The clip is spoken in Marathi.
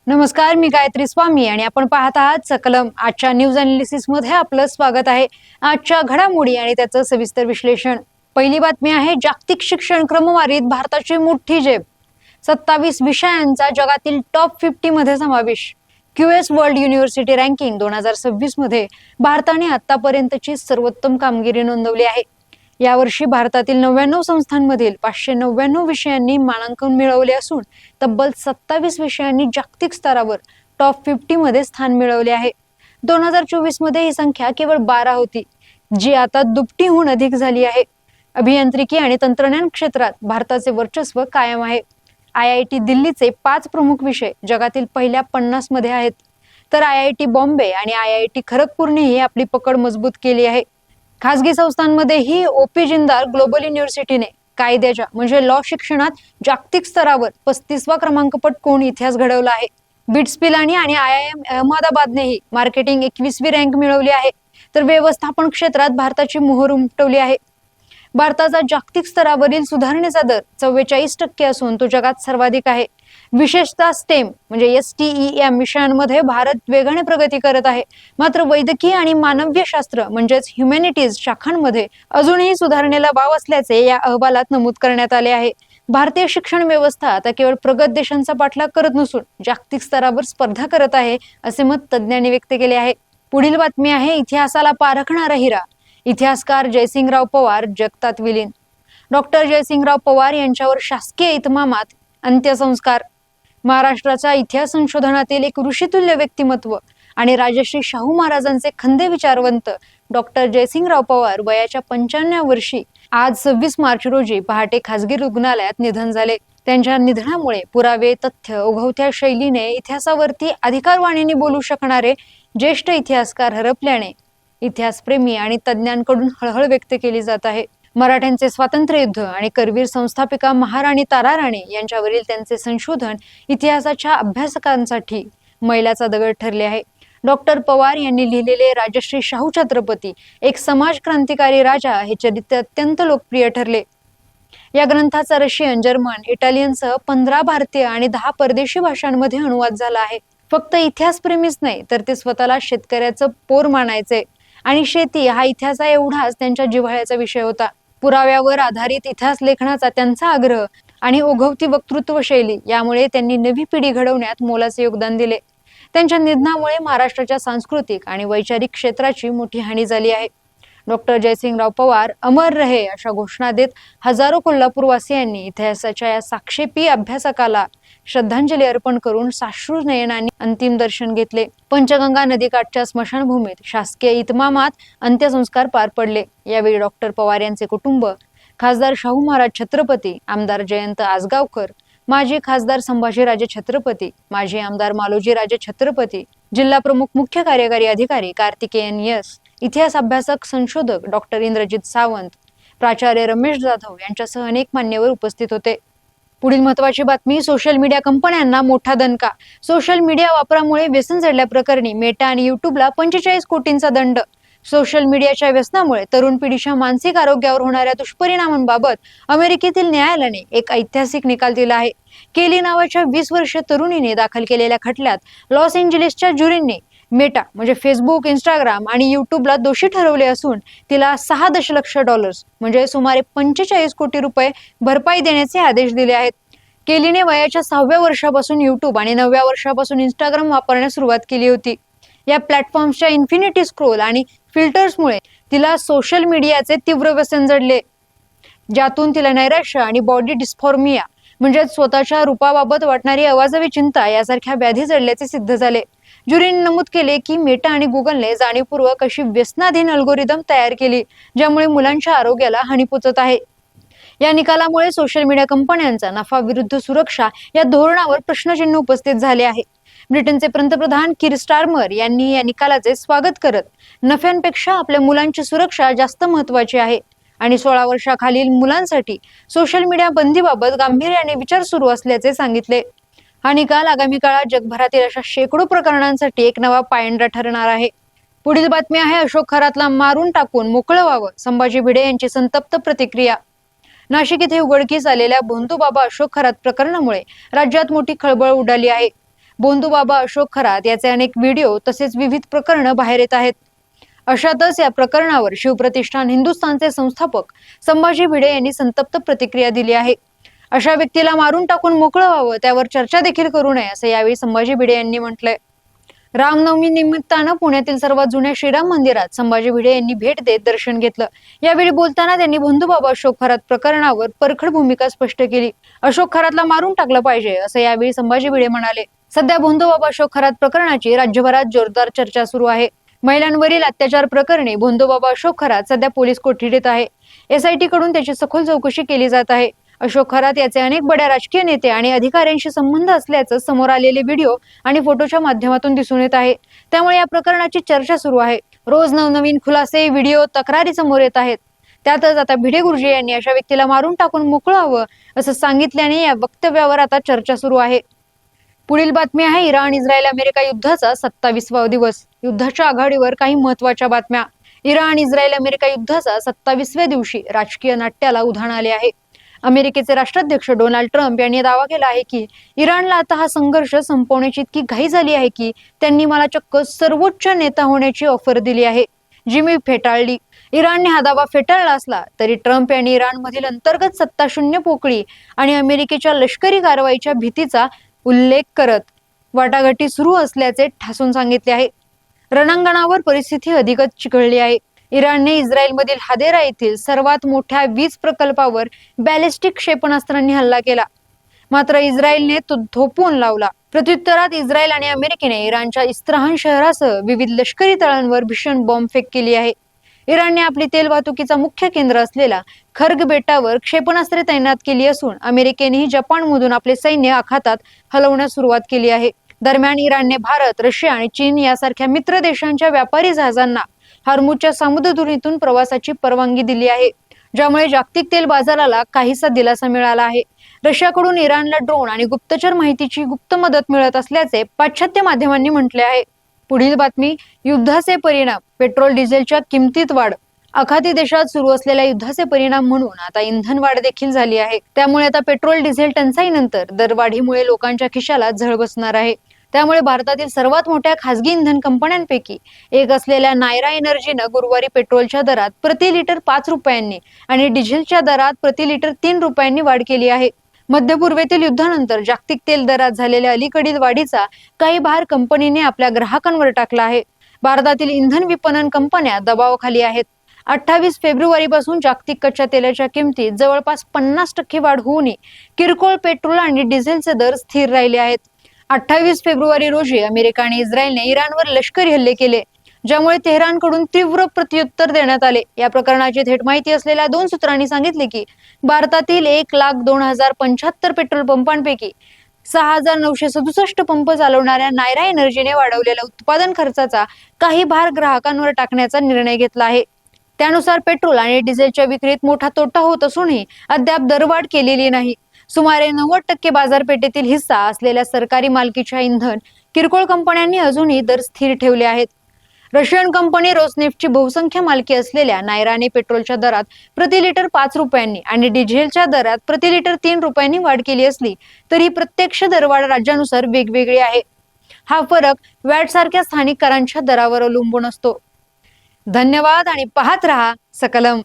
नमस्कार, मी गायत्री स्वामी आणि आपण पाहत आहात सकलम. आजच्या न्यूज अनालिसिस मध्ये आपलं स्वागत आहे. आजच्या घडामोडी आणि त्याचं सविस्तर विश्लेषण. पहिली बातमी आहे, जागतिक शिक्षण क्रमवारीत भारताची मोठी झेप. 27 विषयांचा जगातील टॉप 50 मध्ये समावेश. QS वर्ल्ड युनिव्हर्सिटी रँकिंग 2026 मध्ये भारताने आतापर्यंतची सर्वोत्तम कामगिरी नोंदवली आहे. यावर्षी भारतातील 99 संस्थांमधील 599 विषयांनी मानांकन मिळवले असून तब्बल 27 विषयांनी जागतिक स्तरावर टॉप 50 मध्ये स्थान मिळवले आहे. 2024 मध्ये ही संख्या केवळ 12 होती, जी आता दुपटीहून अधिक झाली आहे. अभियांत्रिकी आणि तंत्रज्ञान क्षेत्रात भारताचे वर्चस्व कायम आहे. IIT दिल्लीचे 5 प्रमुख विषय जगातील पहिल्या 50 मध्ये आहेत, तर IIT बॉम्बे आणि IIT खरगपूरनेही आपली पकड मजबूत केली आहे. खासगी संस्थांमध्येही OP जिंदाल ग्लोबल युनिव्हर्सिटीने कायद्याच्या म्हणजे लॉ शिक्षणात जागतिक स्तरावर 35वा क्रमांक पटकवून इतिहास घडवला आहे. बिट्स पिलानी आणि IIM अहमदाबादनेही मार्केटिंग 21वी रँक मिळवली आहे, तर व्यवस्थापन क्षेत्रात भारताची मोहर उमटवली आहे. भारताचा जागतिक स्तरावरील सुधारणेचा दर 44% असून तो जगात सर्वाधिक आहे. विशेषतः स्टेम म्हणजे STEM विषयांमध्ये भारत वेगाने प्रगती करत आहे. मात्र वैद्यकीय आणि मानवीय शास्त्र म्हणजेच ह्युमॅनिटीज शाखांमध्ये अजूनही सुधारणेला वाव असल्याचे या अहवालात नमूद करण्यात आले आहे. भारतीय शिक्षण व्यवस्था आता केवळ प्रगत देशांचा पाठलाग करत नसून जागतिक स्तरावर स्पर्धा करत आहे, असे मत तज्ज्ञांनी व्यक्त केले आहे. पुढील बातमी आहे, इतिहासाला पारखणारा हिरा. इतिहासकार जयसिंगराव पवार जगतात विलीन. डॉक्टर जयसिंगराव पवार यांच्यावर शासकीय इतमामात अंत्यसंस्कार. महाराष्ट्राच्या इतिहास संशोधनातील एक ऋषितुल्य व्यक्तिमत्व आणि राजश्री शाहू महाराजांचे खंदे विचारवंत डॉक्टर जयसिंगराव पवार वयाच्या 95व्या वर्षी आज 26 मार्च रोजी पहाटे खासगी रुग्णालयात निधन झाले. त्यांच्या निधनामुळे पुरावे, तथ्य, ओघवत्या शैलीने इतिहासावरती अधिकारवाणीने बोलू शकणारे ज्येष्ठ इतिहासकार हरपल्याने इतिहासप्रेमी आणि तज्ज्ञांकडून हळहळ व्यक्त केली जात आहे. मराठ्यांचे स्वातंत्र्य युद्ध आणि करवीर संस्थापिका महाराणी ताराराणी यांच्यावरील त्यांचे संशोधन इतिहासाच्या अभ्यासकांसाठी मैलाचा दगड ठरले आहे. डॉक्टर पवार यांनी लिहिलेले राजश्री शाहू छत्रपती एक समाज क्रांतिकारी राजा हे चरित्र अत्यंत लोकप्रिय ठरले. या ग्रंथाचा रशियन, जर्मन, इटालियनसह 15 भारतीय आणि 10 परदेशी भाषांमध्ये अनुवाद झाला आहे. फक्त इतिहासप्रेमीच नाही, तर ते स्वतःला शेतकऱ्याचं पोर मानायचे आणि शेती हा इतिहासा एवढाच त्यांच्या जिव्हाळ्याचा विषय होता. पुराव्यावर आधारित इतिहास लेखनाचा त्यांचा आग्रह आणि ओघवती वक्तृत्व शैली यामुळे त्यांनी नवी पिढी घडवण्यात मोलाचे योगदान दिले. त्यांच्या निधनामुळे महाराष्ट्राच्या सांस्कृतिक आणि वैचारिक क्षेत्राची मोठी हानी झाली आहे. डॉक्टर जयसिंगराव पवार अमर रहे अशा घोषणा देत हजारो कोल्हापूरवासियांनी इतिहासाच्या या साक्षेपी अभ्यासकाला श्रद्धांजली अर्पण करून साश्रू नयनांनी अंतिम दर्शन घेतले. पंचगंगा नदीकाठच्या स्मशानभूमीत शासकीय इतमामात अंत्यसंस्कार पार पडले. यावेळी डॉक्टर पवार यांचे कुटुंब, खासदार शाहू महाराज छत्रपती, आमदार जयंत आसगावकर, माजी खासदार संभाजीराजे छत्रपती, माजी आमदार मालोजीराजे छत्रपती, जिल्हा प्रमुख मुख्य कार्यकारी अधिकारी कार्तिकेयन यस, इतिहास अभ्यासक संशोधक डॉक्टर इंद्रजित सावंत, प्राचार्य रमेश जाधव यांच्यासह अनेक मान्यवर उपस्थित होते. पुढील महत्वाची बातमी, सोशल मीडिया कंपन्यांना मोठा दणका. सोशल मीडिया वापरामुळे व्यसन जडल्या प्रकरणी मेटा आणि युट्यूबला 45 कोटींचा दंड. सोशल मीडियाच्या व्यसनामुळे तरुण पिढीच्या मानसिक आरोग्यावर होणाऱ्या दुष्परिणामांबाबत अमेरिकेतील न्यायालयाने एक ऐतिहासिक निकाल दिला आहे. केली नावाच्या 20 वर्षीय तरुणीने दाखल केलेल्या खटल्यात लॉस एंजेलिसच्या ज्युरींनी मेटा म्हणजे फेसबुक, इंस्टाग्राम आणि युट्यूबला दोषी ठरवले असून तिला 6 दशलक्ष डॉलर्स म्हणजे सुमारे 45 कोटी रुपये भरपाई देण्याचे आदेश दिले आहेत. केलीने वयाच्या 6व्या वर्षापासून युट्यूब आणि 9व्या वर्षापासून इंस्टाग्राम वापरण्यास सुरुवात केली होती. या प्लॅटफॉर्मच्या इन्फिनिटी स्क्रोल आणि फिल्टर्समुळे तिला सोशल मीडियाचे तीव्र व्यसन जडले, ज्यातून तिला नैराश्य आणि बॉडी डिस्फॉर्मिया म्हणजे स्वतःच्या रूपाबाबत वाटणारी अवाजवी चिंता यासारख्या व्याधी जडल्याचे सिद्ध झाले. ज्युरीने नमूद केले की मेटा आणि गुगलने जाणीवपूर्वक अशी व्यसनाधीन अल्गोरिदम तयार केली, ज्यामुळे मुलांच्या आरोग्याला हानी पोचत आहे. या निकालामुळे सोशल मीडिया कंपन्यांचा नफा विरुद्ध सुरक्षा या धोरणावर प्रश्नचिन्ह उपस्थित झाले आहे. ब्रिटनचे पंतप्रधान कीर स्टारमर यांनी या निकालाचे स्वागत करत नफ्यांपेक्षा आपल्या मुलांची सुरक्षा जास्त महत्वाची आहे आणि 16 वर्षाखालील मुलांसाठी सोशल मीडिया बंदीबाबत गांभीर्याने विचार सुरू असल्याचे सांगितले. हा निकाल आगामी काळात जगभरातील अशा शेकडो प्रकरणांसाठी एक नवा पायंडा ठरणार आहे. पुढील बातमी आहे, अशोक खरातला मारून टाकून मोकळं व्हावं, संभाजी भिडे यांची संतप्त प्रतिक्रिया. नाशिक येथे उघडकीस आलेल्या भोंदूबाबा अशोक खरात प्रकरणामुळे राज्यात मोठी खळबळ उडाली आहे. भोंदूबाबा अशोक खरात याचे अनेक व्हिडिओ तसेच विविध प्रकरणं बाहेर येत आहेत. अशातच या प्रकरणावर शिवप्रतिष्ठान हिंदुस्थानचे संस्थापक संभाजी भिडे यांनी संतप्त प्रतिक्रिया दिली आहे. अशा व्यक्तीला मारून टाकून मोकळं व्हावं, त्यावर चर्चा देखील करू नये, असं यावेळी संभाजी भिडे यांनी म्हटलंय. रामनवमी निमित्तानं पुण्यातील सर्वात जुन्या श्रीराम मंदिरात संभाजी भिडे यांनी भेट देत दर्शन घेतलं. यावेळी बोलताना त्यांनी भोंदूबाबा अशोक खरात प्रकरणावर परखड भूमिका स्पष्ट केली. अशोक खरातला मारून टाकलं पाहिजे, असं यावेळी संभाजी भिडे म्हणाले. सध्या भोंदूबाबा अशोक खरात प्रकरणाची राज्यभरात जोरदार चर्चा सुरू आहे. महिलांवरील अत्याचार प्रकरणी भोंदूबाबा अशोक खरात सध्या पोलीस कोठडीत आहे. SIT कडून त्याची सखोल चौकशी केली जात आहे. अशोक खरात याचे अनेक बड्या राजकीय नेते आणि अधिकाऱ्यांशी संबंध असल्याचं समोर आलेले व्हिडिओ आणि फोटोच्या माध्यमातून दिसून येत आहे. त्यामुळे या प्रकरणाची चर्चा सुरू आहे. रोज नवनवीन खुलासे, व्हिडिओ, तक्रारी समोर येत आहेत. त्यातच आता भिडे गुरुजी यांनी अशा व्यक्तीला मारून टाकून मोकळं हवं असं सांगितल्याने या वक्तव्यावर आता चर्चा सुरू आहे. पुढील बातमी आहे इराण इस्रायल अमेरिका युद्धाचा 27वा दिवस. युद्धाच्या आघाडीवर काही महत्वाच्या बातम्या. इराण इस्रायल अमेरिका युद्धाचा 27व्या दिवशी राजकीय नाट्याला उधाण आले आहे. अमेरिकेचे राष्ट्राध्यक्ष डोनाल्ड ट्रम्प यांनी दावा केला आहे की इराणला आता हा संघर्ष संपवण्याची इतकी घाई झाली आहे की त्यांनी मला चक्क सर्वोच्च नेता होण्याची ऑफर दिली आहे, जी मी फेटाळली. इराणने हा दावा फेटाळला असला तरी ट्रम्प यांनी इराणमधील अंतर्गत सत्ताशून्य पोकळी आणि अमेरिकेच्या लष्करी कारवाईच्या भीतीचा उल्लेख करत वाटाघाटी सुरू असल्याचे ठासून सांगितले आहे. रणांगणावर परिस्थिती अधिकच चिघळली आहे. इराणने इस्रायलमधील हादेरा येथील सर्वात मोठ्या वीज प्रकल्पावर बॅलिस्टिक क्षेपणास्त्रांनी हल्ला केला, मात्र इस्रायलने तो थोपवून लावला. प्रत्युत्तरात इस्रायल आणि अमेरिकेने इराणच्या इस्त्राहान शहरासह विविध लष्करी तळांवर भीषण बॉम्बफेक केली आहे. इराणने आपली तेल वाहतुकीचा मुख्य केंद्र असलेल्या खर्ग बेटावर क्षेपणास्त्रे तैनात केली असून अमेरिकेनेही जपानमधून आपले सैन्य आखातात हलवण्यास सुरुवात केली आहे. दरम्यान इराणने भारत, रशिया आणि चीन यासारख्या मित्र देशांच्या व्यापारी जहाजांना हॉर्मुझच्या सामुद्रधुनीतून प्रवासाची परवानगी दिली आहे, ज्यामुळे जागतिक तेल बाजाराला काहीसा दिलासा मिळाला आहे. रशियाकडून इराणला ड्रोन आणि गुप्तचर माहितीची गुप्त मदत मिळत असल्याचे पाश्चात्य माध्यमांनी म्हटले आहे. पुढील बातमी युद्धाचे परिणाम. पेट्रोल डिझेलच्या किमतीत वाढ. आखाती देशात सुरू असलेल्या युद्धाचे परिणाम म्हणून आता इंधन वाढ देखील झाली आहे. त्यामुळे आता पेट्रोल डिझेल टंचाईनंतर दरवाढीमुळे लोकांच्या खिशाला झळ बसणार आहे. त्यामुळे भारतातील सर्वात मोठ्या खासगी इंधन कंपन्यांपैकी एक असलेल्या नायरा एनर्जीनं गुरुवारी पेट्रोलच्या दरात प्रति लिटर 5 रुपयांनी आणि डिझेलच्या दरात प्रति लिटर 3 रुपयांनी वाढ केली आहे. मध्य पूर्वेतील युद्धानंतर जागतिक तेल दरात झालेल्या अलीकडील वाढीचा काही भार कंपनीने आपल्या ग्राहकांवर टाकला आहे. भारतातील इंधन विपणन कंपन्या दबावाखाली आहेत. 28 फेब्रुवारीपासून जागतिक कच्च्या तेलाच्या किमतीत जवळपास 50% वाढ होऊनही किरकोळ पेट्रोल आणि डिझेलचे दर स्थिर राहिले आहेत. 28 फेब्रुवारी रोजी अमेरिका आणि इस्रायलने इराणवर लष्करी हल्ले केले, ज्यामुळे तेहरानकडून तीव्र प्रत्युत्तर देण्यात आले. या प्रकरणाची थेट माहिती असलेल्या 2 सूत्रांनी सांगितले की भारतातील 1,02,075 पेट्रोल पंपांपैकी 6,967 पंप चालवणाऱ्या नायरा एनर्जीने वाढवलेल्या उत्पादन खर्चाचा काही भार ग्राहकांवर टाकण्याचा निर्णय घेतला आहे. त्यानुसार पेट्रोल आणि डिझेलच्या विक्रीत मोठा तोटा होत असूनही अद्याप दरवाढ केलेली नाही. सुमारे 90% बाजारपेठेतील हिस्सा असलेल्या सरकारी मालकीच्या इंधन किरकोळ कंपन्यांनी अजूनही दर स्थिर ठेवले आहेत. रशियन कंपनी रोसनेफ्टची बहुसंख्य मालकी असलेल्या नायराने पेट्रोलच्या दरात प्रति लिटर 5 रुपयांनी आणि डिझेलच्या दरात प्रति लिटर 3 रुपयांनी वाढ केली असली तरी प्रत्यक्ष दरवाढ राज्यानुसार वेगवेगळी आहे. हा फरक वॅट सारख्या स्थानिक करांच्या दरावर अवलंबून असतो. धन्यवाद आणि पाहत रहा सकलम.